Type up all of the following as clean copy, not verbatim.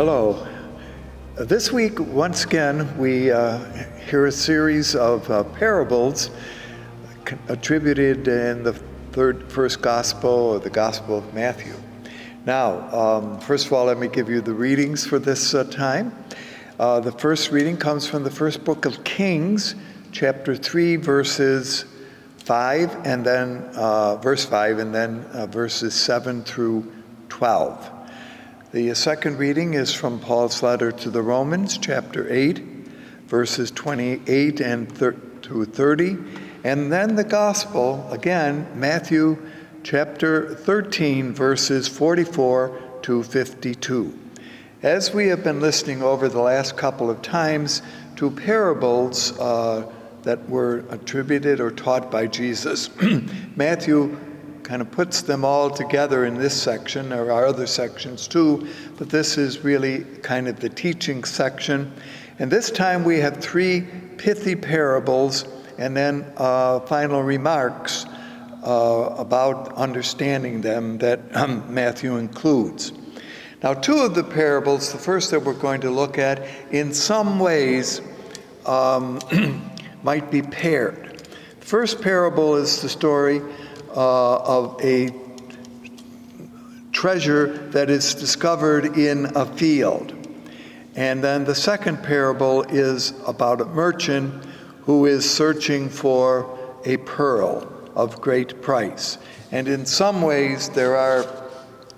Hello. This week, once again, we hear a series of parables attributed in the first Gospel, or the Gospel of Matthew. Now, first of all, let me give you the readings for this time. The first reading comes from the first book of Kings, chapter 3, verses 5, and then verse 5, and then verses 7 through 12. The second reading is from Paul's letter to the Romans, chapter 8, verses 28 through 30. And then the Gospel, again, Matthew chapter 13, verses 44 to 52. As we have been listening over the last couple of times to parables that were attributed or taught by Jesus, Matthew kind of puts them all together in this section. There are other sections too, but this is really kind of the teaching section. And this time we have three pithy parables and then final remarks about understanding them that Matthew includes. Now, two of the parables, the first that we're going to look at, in some ways might be paired. The first parable is the story of a treasure that is discovered in a field. And then the second parable is about a merchant who is searching for a pearl of great price. And in some ways there are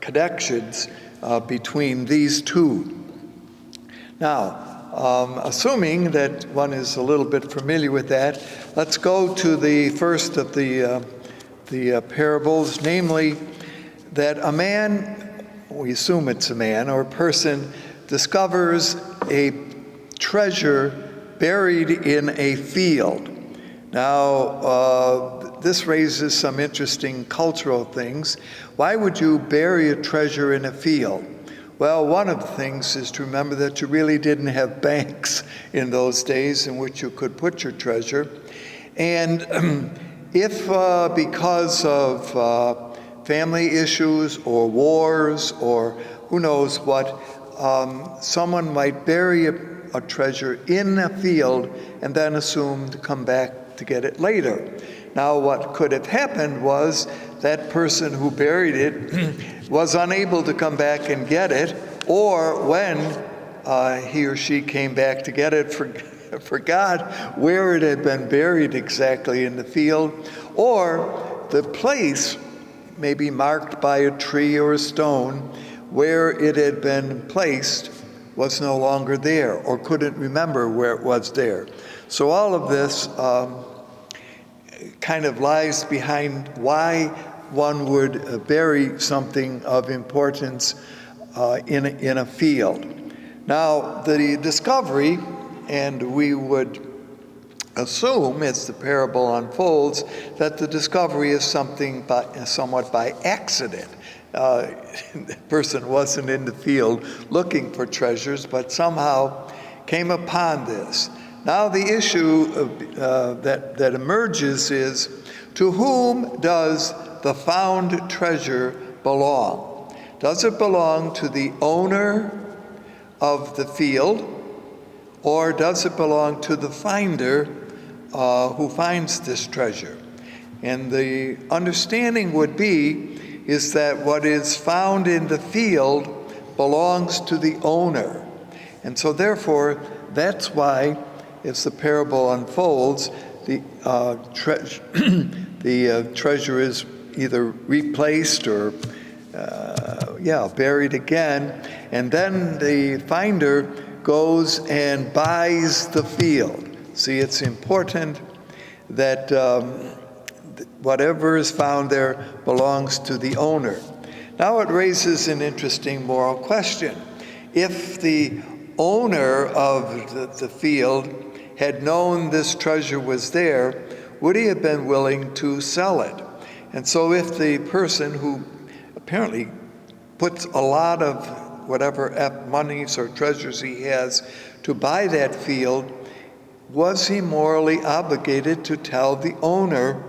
connections between these two. Now, assuming that one is a little bit familiar with that, let's go to the first of the parables, namely that a man, we assume it's a man or a person, discovers a treasure buried in a field. Now, this raises some interesting cultural things. Why would you bury a treasure in a field? Well, one of the things is to remember that you really didn't have banks in those days in which you could put your treasure. And if because of family issues or wars or who knows what, someone might bury a treasure in a field and then assume to come back to get it later. Now, what could have happened was that person who buried it was unable to come back and get it, or when he or she came back to get it, forgot where it had been buried exactly in the field, or the place may be marked by a tree or a stone where it had been placed was no longer there, or couldn't remember where it was there. So all of this kind of lies behind why one would bury something of importance in a field. Now, the discovery, and we would assume as the parable unfolds, that the discovery is somewhat by accident. The person wasn't in the field looking for treasures, but somehow came upon this. Now the issue that emerges is, to whom does the found treasure belong? Does it belong to the owner of the field, or does it belong to the finder who finds this treasure? And the understanding would be is that what is found in the field belongs to the owner. And so therefore, that's why, as the parable unfolds, the treasure is either replaced or buried again, and then the finder goes and buys the field. See, it's important that whatever is found there belongs to the owner. Now it raises an interesting moral question. If the owner of the field had known this treasure was there, would he have been willing to sell it? And so if the person who apparently puts a lot of whatever monies or treasures he has to buy that field, was he morally obligated to tell the owner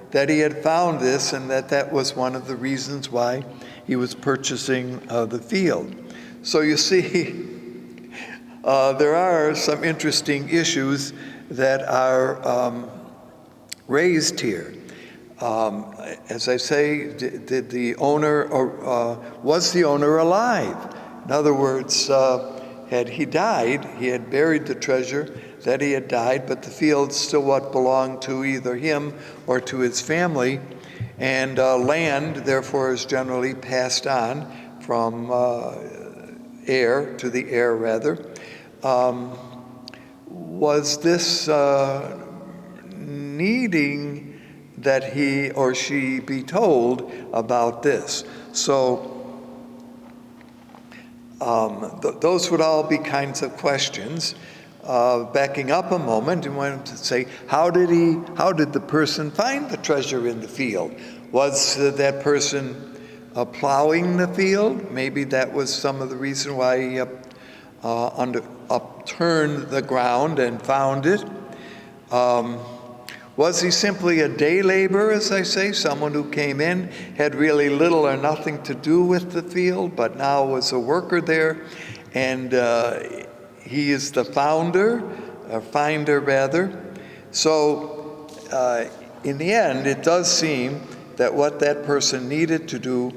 that he had found this and that was one of the reasons why he was purchasing the field? So you see, there are some interesting issues that are raised here. As I say, did the owner, or was the owner alive? In other words, had he died, he had buried the treasure, that he had died, but the field still what belonged to either him or to his family, and land, therefore, is generally passed on from heir to the heir, rather. Was this needing that he or she be told about this? So those would all be kinds of questions. Backing up a moment, and wanted to say, how did the person find the treasure in the field? Was that person plowing the field? Maybe that was some of the reason why he upturned the ground and found it. Was he simply a day laborer, as I say, someone who came in, had really little or nothing to do with the field, but now was a worker there, and he is the founder, or finder rather. So in the end, it does seem that what that person needed to do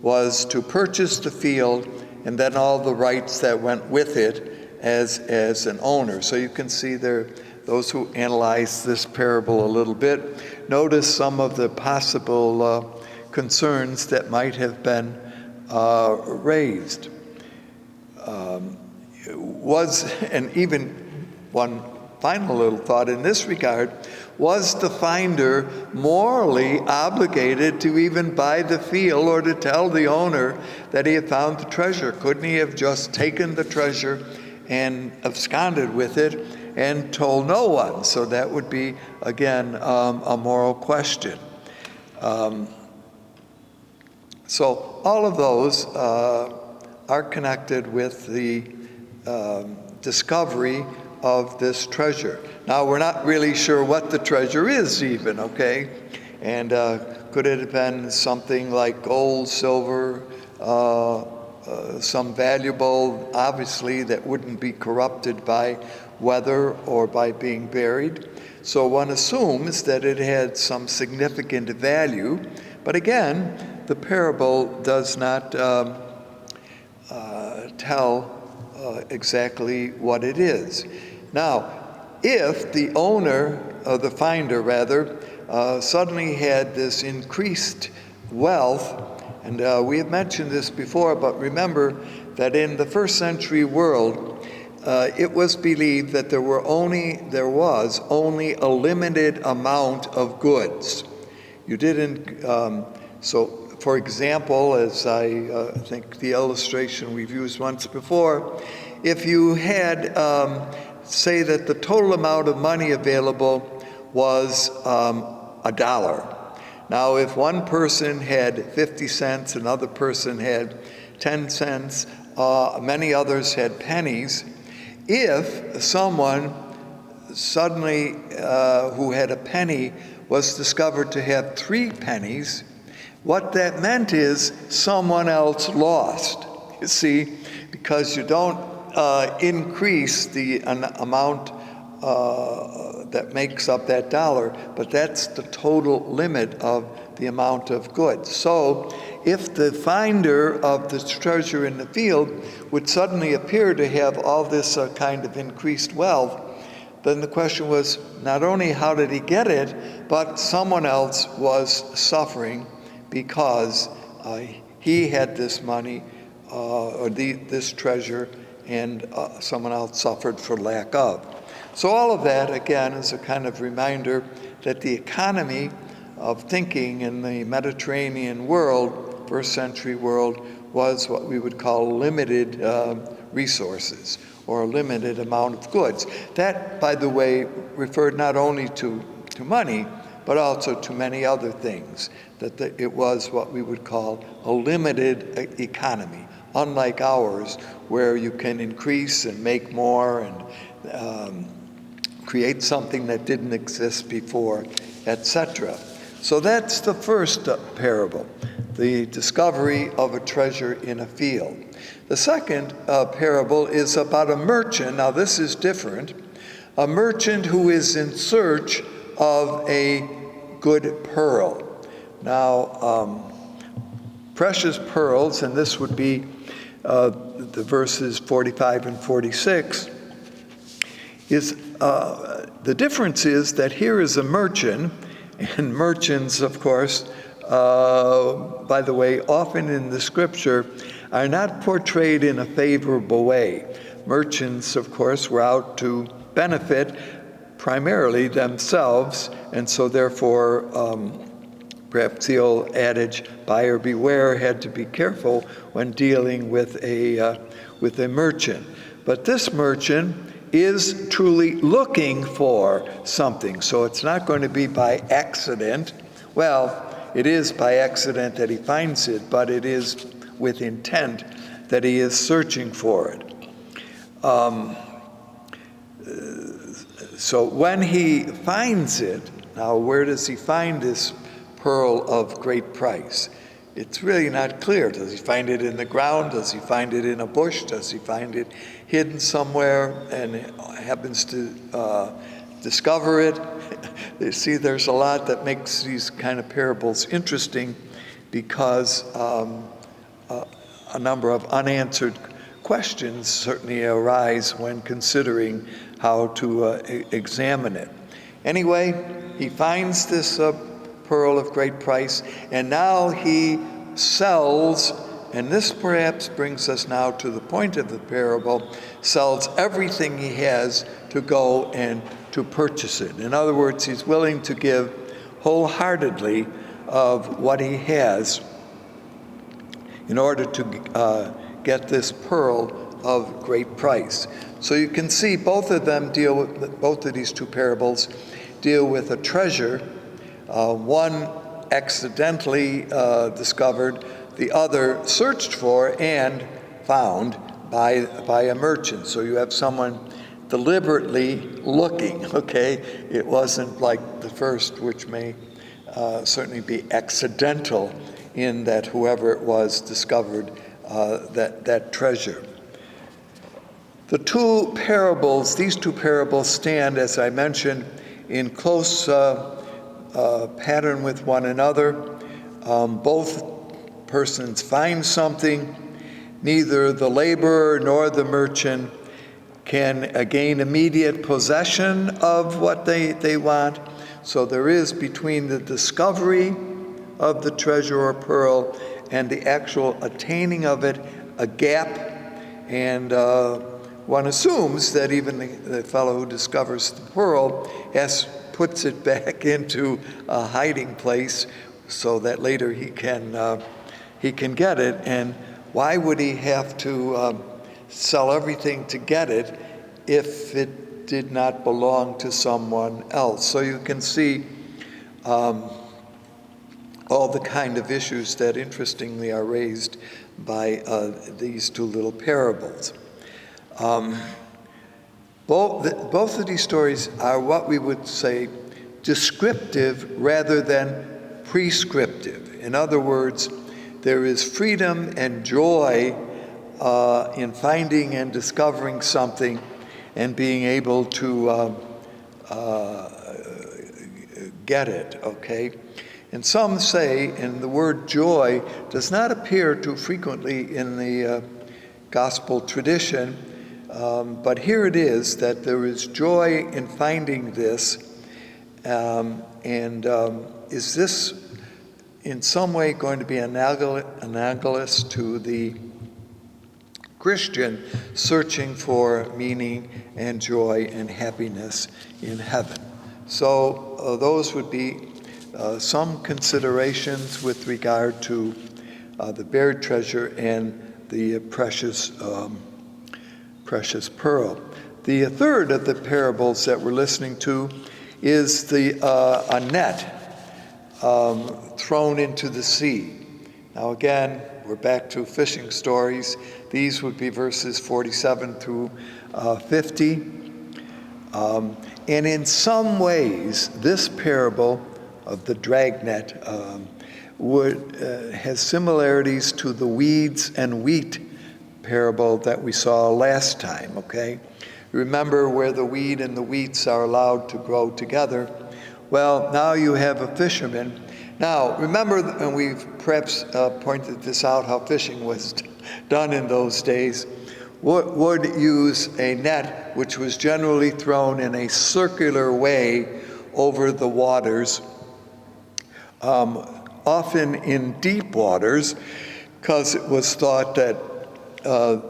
was to purchase the field and then all the rights that went with it as an owner. So you can see there, those who analyze this parable a little bit, notice some of the possible concerns that might have been raised. And even one final little thought in this regard, was the finder morally obligated to even buy the field or to tell the owner that he had found the treasure? Couldn't he have just taken the treasure and absconded with it and told no one? So that would be, again, a moral question. So all of those are connected with the discovery of this treasure. Now, we're not really sure what the treasure is even, okay? And could it have been something like gold, silver, some valuable, obviously, that wouldn't be corrupted by weather or by being buried? So one assumes that it had some significant value, but again, the parable does not tell exactly what it is. Now, if the owner, the finder rather, suddenly had this increased wealth, and we have mentioned this before, but remember that in the first century world, it was believed that there was only a limited amount of goods. You didn't, so for example, as I think the illustration we've used once before, if you had, say that the total amount of money available was $1. Now, if one person had 50 cents, another person had 10 cents, many others had pennies, if someone suddenly who had a penny was discovered to have 3 pennies, what that meant is someone else lost. You see, because you don't increase the amount that makes up that dollar, but that's the total limit of the amount of goods. So if the finder of the treasure in the field would suddenly appear to have all this kind of increased wealth, then the question was not only how did he get it, but someone else was suffering because he had this money or this treasure, and someone else suffered for lack of. So all of that, again, is a kind of reminder that the economy of thinking in the Mediterranean world, first century world, was what we would call limited resources or a limited amount of goods. That, by the way, referred not only to money, but also to many other things, that it was what we would call a limited economy, unlike ours, where you can increase and make more and create something that didn't exist before, etc. So that's the first parable, the discovery of a treasure in a field. The second parable is about a merchant. Now this is different. A merchant who is in search of a good pearl. Now, precious pearls, and this would be the verses 45 and 46, is the difference is that here is a merchant, and merchants, of course, by the way, often in the scripture are not portrayed in a favorable way. Merchants, of course, were out to benefit primarily themselves, and so therefore perhaps the old adage, buyer beware, had to be careful when dealing with a merchant. But this merchant is truly looking for something, so it's not going to be by accident. Well, it is by accident that he finds it, but it is with intent that he is searching for it. So when he finds it, now where does he find this pearl of great price? It's really not clear. Does he find it in the ground? Does he find it in a bush? Does he find it hidden somewhere and happens to discover it? You see, there's a lot that makes these kind of parables interesting because a number of unanswered questions certainly arise when considering how to examine it. Anyway, he finds this pearl of great price, and now he sells, and this perhaps brings us now to the point of the parable, sells everything he has to go and to purchase it. In other words, he's willing to give wholeheartedly of what he has in order to get this pearl of great price. So you can see both of these two parables deal with a treasure, one accidentally discovered, the other searched for and found by a merchant. So you have someone deliberately looking, okay? It wasn't like the first, which may certainly be accidental in that whoever it was discovered that treasure. These two parables stand, as I mentioned, in close pattern with one another. Both persons find something. Neither the laborer nor the merchant can gain immediate possession of what they want. So there is between the discovery of the treasure or pearl and the actual attaining of it a gap, and one assumes that even the fellow who discovers the pearl puts it back into a hiding place so that later he can get it. And why would he have to sell everything to get it if it did not belong to someone else? So you can see all the kind of issues that interestingly are raised by these two little parables. Both of these stories are what we would say descriptive rather than prescriptive. In other words, there is freedom and joy in finding and discovering something and being able to get it, okay? And some say, and the word joy does not appear too frequently in the gospel tradition, but here it is, that there is joy in finding this. Is this in some way going to be analogous to the Christian searching for meaning and joy and happiness in heaven? So those would be some considerations with regard to the buried treasure and the precious pearl. The third of the parables that we're listening to is a net thrown into the sea. Now again, we're back to fishing stories. These would be verses 47 through 50. And in some ways, this parable of the dragnet has similarities to the weeds and wheat parable that we saw last time, okay? Remember where the weed and the wheats are allowed to grow together? Well, now you have a fisherman. Now, remember, and we've perhaps pointed this out, how fishing was done in those days, would use a net which was generally thrown in a circular way over the waters, often in deep waters, because it was thought that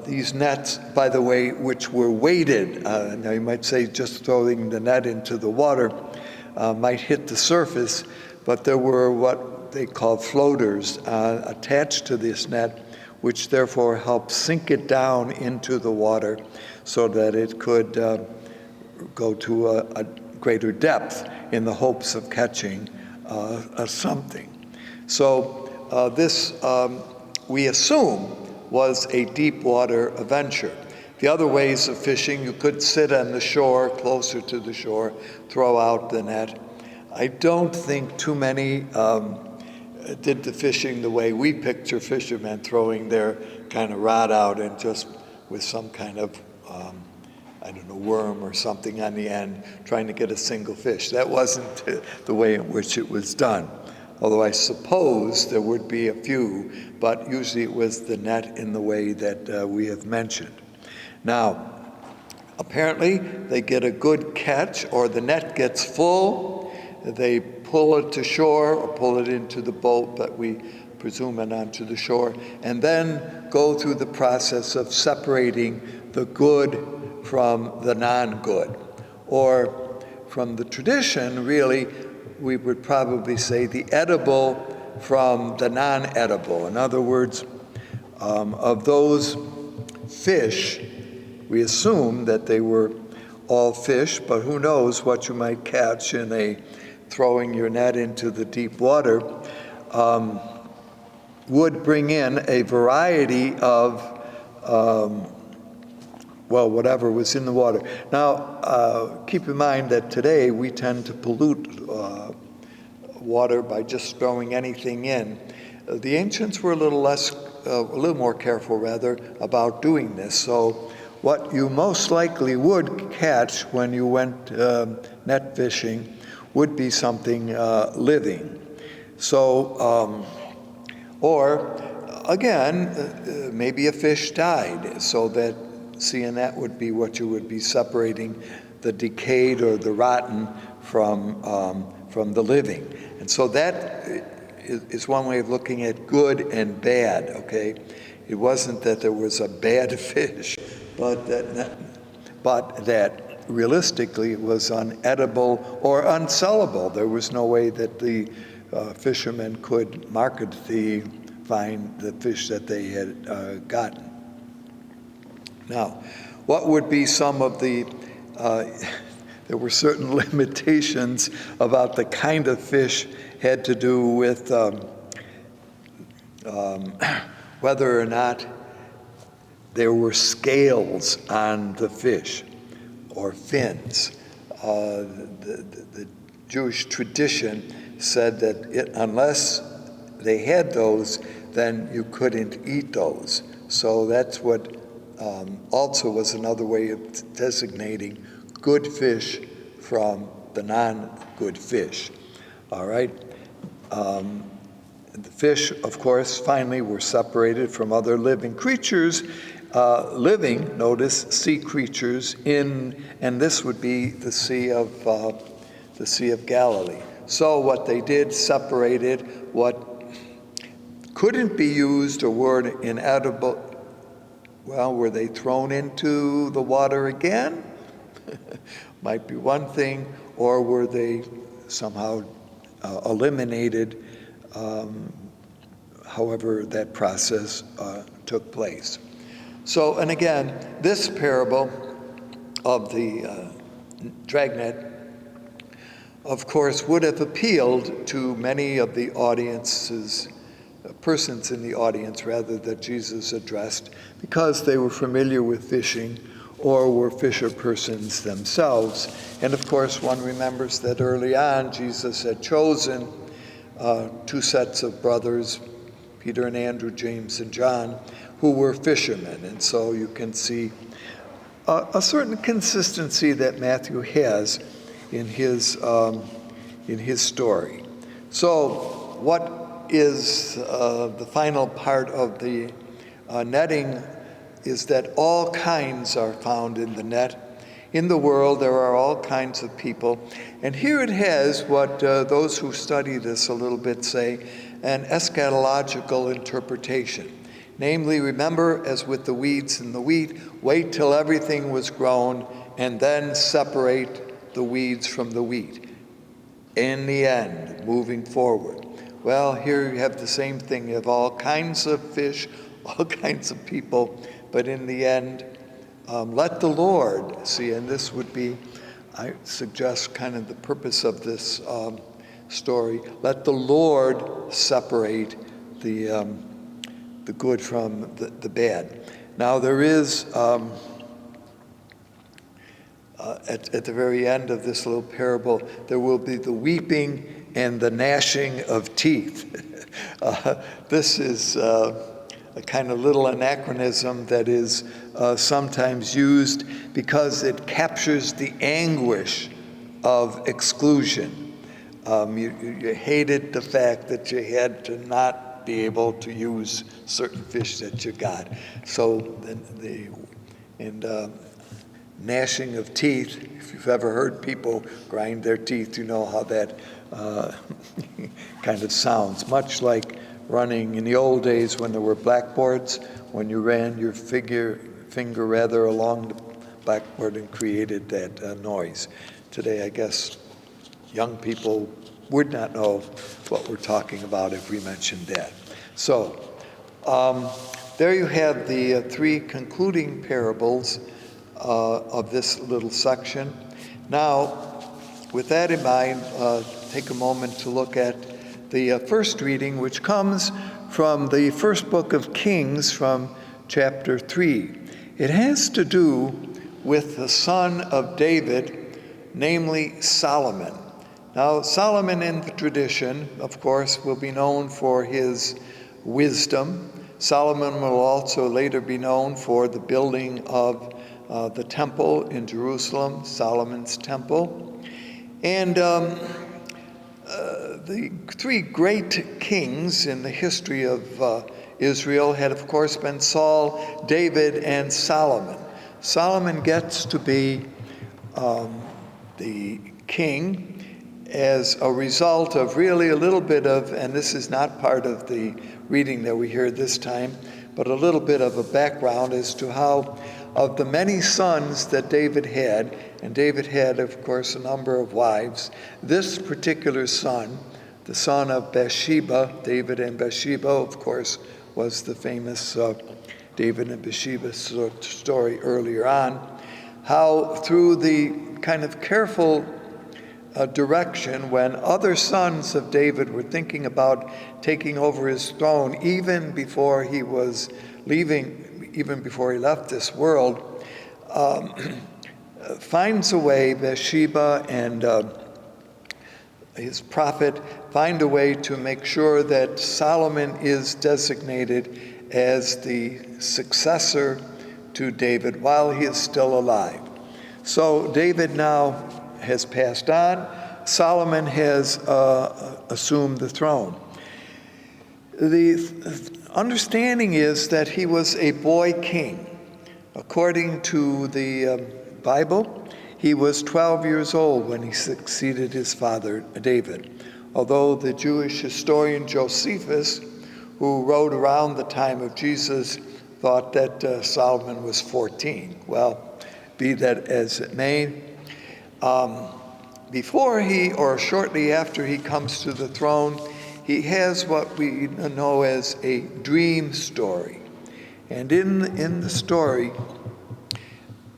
these nets, by the way, which were weighted, now you might say just throwing the net into the water might hit the surface, but there were what they call floaters attached to this net, which therefore helped sink it down into the water so that it could go to a greater depth in the hopes of catching something. So this, we assume, was a deep water adventure. The other ways of fishing, you could sit on the shore, closer to the shore, throw out the net. I don't think too many did the fishing the way we picture fishermen throwing their kind of rod out and just with some kind of, I don't know, worm or something on the end, trying to get a single fish. That wasn't the way in which it was done. Although I suppose there would be a few, but usually it was the net in the way that we have mentioned. Now, apparently they get a good catch, or the net gets full, they pull it to shore or pull it into the boat, but we presume it onto the shore, and then go through the process of separating the good from the non-good. Or from the tradition, really, we would probably say the edible from the non-edible. In other words, of those fish, we assume that they were all fish, but who knows what you might catch in throwing your net into the deep water, would bring in a variety of, well, whatever was in the water. Now, keep in mind that today we tend to pollute water by just throwing anything in. The ancients were a little more careful, rather, about doing this. So what you most likely would catch when you went net fishing would be something living. So, or again, maybe a fish died, so that seeing that would be what you would be separating the decayed or the rotten from the living. And so that is one way of looking at good and bad, okay? It wasn't that there was a bad fish, but that realistically it was unedible or unsellable. There was no way that the fishermen could find the fish that they had gotten. Now, what would be some of the, there were certain limitations about the kind of fish, had to do with whether or not there were scales on the fish or fins. The Jewish tradition said that unless they had those, then you couldn't eat those. So that's what also was another way of designating good fish from the non-good fish. All right? The fish, of course, finally were separated from other living creatures, notice, sea creatures and this would be the Sea of Galilee. So what they did, separated what couldn't be used or were inedible. Well, were they thrown into the water again? Might be one thing, or were they somehow eliminated, however that process took place. So, and again, this parable of the dragnet, of course, would have appealed to many of the persons in the audience, rather, that Jesus addressed, because they were familiar with fishing, or were fisher persons themselves. And of course, one remembers that early on, Jesus had chosen two sets of brothers, Peter and Andrew, James and John, who were fishermen. And so you can see a certain consistency that Matthew has in his story. So what is the final part of the netting is that all kinds are found in the net. In the world, there are all kinds of people. And here it has what those who study this a little bit say, an eschatological interpretation. Namely, remember, as with the weeds and the wheat, wait till everything was grown and then separate the weeds from the wheat. In the end, moving forward. Well, here you have the same thing. You have all kinds of fish, all kinds of people, but in the end, let the Lord see, and this would be, I suggest, kind of the purpose of this story. Let the Lord separate the good from the bad. Now there is, at the very end of this little parable, there will be the weeping and the gnashing of teeth. This is a kind of little anachronism that is sometimes used because it captures the anguish of exclusion. You hated the fact that you had to not be able to use certain fish that you got. So the gnashing of teeth, if you've ever heard people grind their teeth, you know how that kind of sounds. Much like running in the old days when there were blackboards, when you ran your finger rather along the blackboard and created that noise. Today, I guess young people would not know what we're talking about if we mentioned that. So there you have the three concluding parables of this little section. Now, with that in mind, take a moment to look at the first reading, which comes from the first book of Kings, from chapter 3. It has to do with the son of David, namely Solomon. Now, Solomon in the tradition, of course, will be known for his wisdom. Solomon will also later be known for the building of the temple in Jerusalem, Solomon's temple. And the three great kings in the history of Israel had, of course, been Saul, David, and Solomon. Solomon gets to be the king as a result of really a little bit of, and this is not part of the reading that we hear this time, but a little bit of a background as to how, of the many sons that David had, and David had, of course, a number of wives, this particular son, the son of Bathsheba, David and Bathsheba, of course, was the famous David and Bathsheba story earlier on, how through the kind of careful direction when other sons of David were thinking about taking over his throne, even before he was leaving, even before he left this world, finds a way, Bathsheba and his prophet find a way to make sure that Solomon is designated as the successor to David while he is still alive. So David now has passed on. Solomon has assumed the throne. The understanding is that he was a boy king. According to the Bible, he was 12 years old when he succeeded his father David. Although the Jewish historian Josephus, who wrote around the time of Jesus, thought that Solomon was 14. Well, be that as it may, before he, or shortly after he comes to the throne, he has what we know as a dream story. And in the story,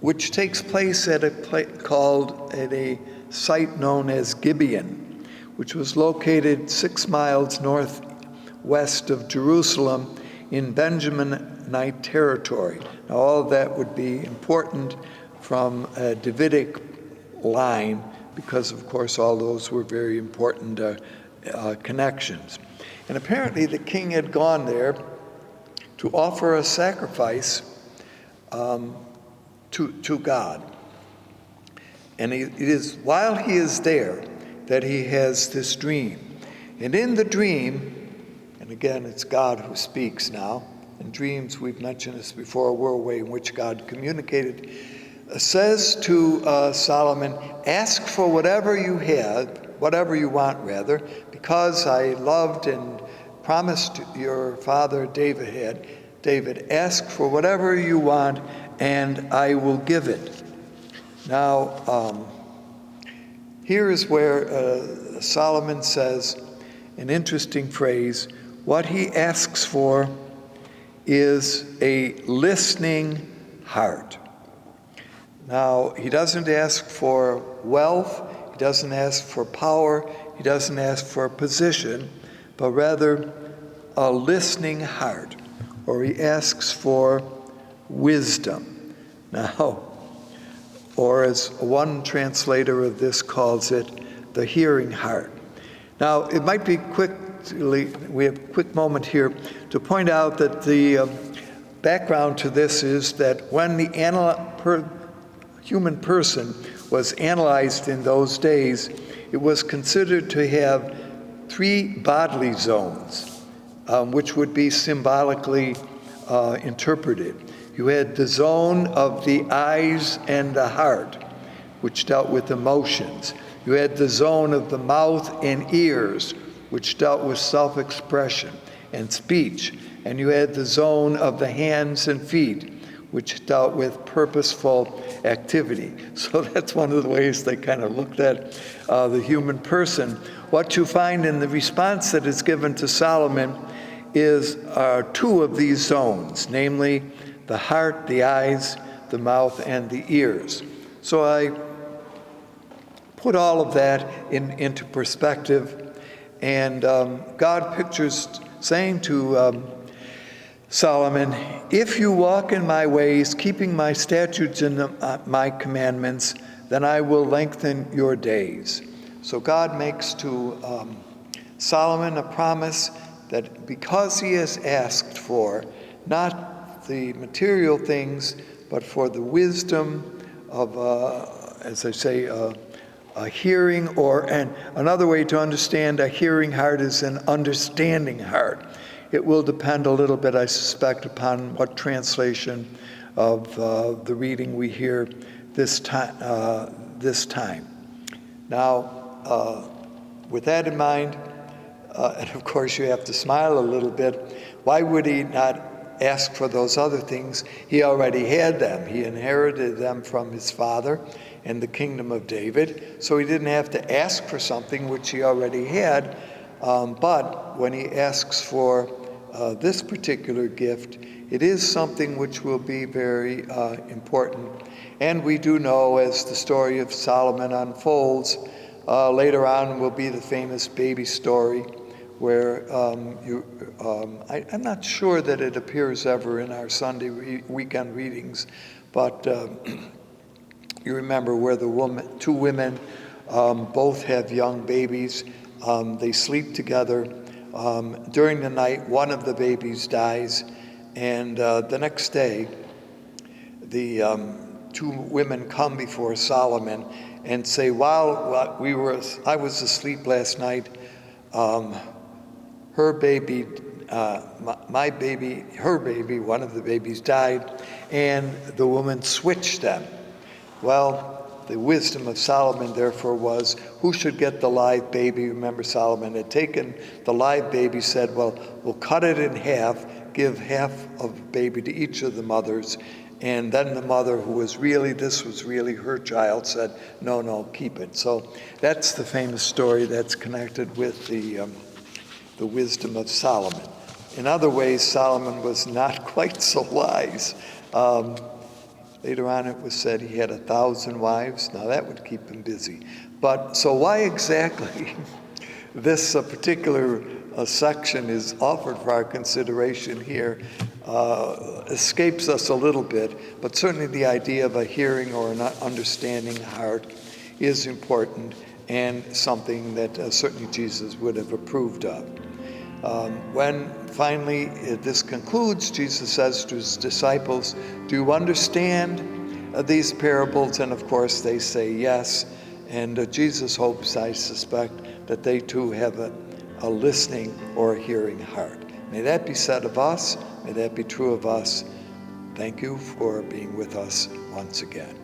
which takes place at a site known as Gibeon, which was located 6 miles northwest of Jerusalem in Benjamin Canaanite territory. Now, all of that would be important from a Davidic line because, of course, all those were very important connections. And apparently the king had gone there to offer a sacrifice to God. And it is while he is there that he has this dream. And in the dream, and again, it's God who speaks now. In dreams, we've mentioned this before, were a way in which God communicated, says to Solomon, ask for whatever you want, because I loved and promised your father David, ask for whatever you want, and I will give it. Now, here is where Solomon says an interesting phrase. What he asks for is a listening heart. Now, he doesn't ask for wealth, he doesn't ask for power, he doesn't ask for position, but rather a listening heart, or he asks for wisdom. Now, or as one translator of this calls it, the hearing heart. Now, it might be we have a quick moment here to point out that the background to this is that when the human person was analyzed in those days, it was considered to have 3 bodily zones, which would be symbolically interpreted. You had the zone of the eyes and the heart, which dealt with emotions. You had the zone of the mouth and ears, which dealt with self-expression and speech. And you had the zone of the hands and feet, which dealt with purposeful activity. So that's one of the ways they kind of looked at the human person. What you find in the response that is given to Solomon is 2 of these zones, namely the heart, the eyes, the mouth, and the ears. So I put all of that into perspective, and God pictures saying to Solomon, if you walk in my ways, keeping my statutes and my commandments, then I will lengthen your days. So God makes to Solomon a promise that because he has asked for not the material things, but for the wisdom of, as I say, a hearing, and another way to understand a hearing heart is an understanding heart. It will depend a little bit, I suspect, upon what translation of the reading we hear this time. Now, with that in mind, and of course you have to smile a little bit, why would he not ask for those other things? He already had them. He inherited them from his father and the kingdom of David, so he didn't have to ask for something which he already had. But when he asks for this particular gift, it is something which will be very important. And we do know, as the story of Solomon unfolds, later on will be the famous baby story, where I'm not sure that it appears ever in our Sunday weekend readings, but you remember where the 2 women both have young babies. They sleep together. During the night, one of the babies dies, and the next day, the 2 women come before Solomon and say, while I was asleep last night, her baby, my baby, her baby, one of the babies died, and the woman switched them. Well, the wisdom of Solomon, therefore, was who should get the live baby. Remember, Solomon had taken the live baby, said, well, we'll cut it in half, give half of the baby to each of the mothers, and then the mother, this was really her child, said, no, keep it. So that's the famous story that's connected with the wisdom of Solomon. In other ways, Solomon was not quite so wise. Later on it was said he had 1,000 wives. Now that would keep him busy. But so why exactly this particular section is offered for our consideration here escapes us a little bit, but certainly the idea of a hearing or an understanding heart is important and something that certainly Jesus would have approved of. When finally this concludes, Jesus says to his disciples, "Do you understand these parables?" And of course they say yes. And Jesus hopes, I suspect, that they too have a listening or a hearing heart. May that be said of us. May that be true of us. Thank you for being with us once again.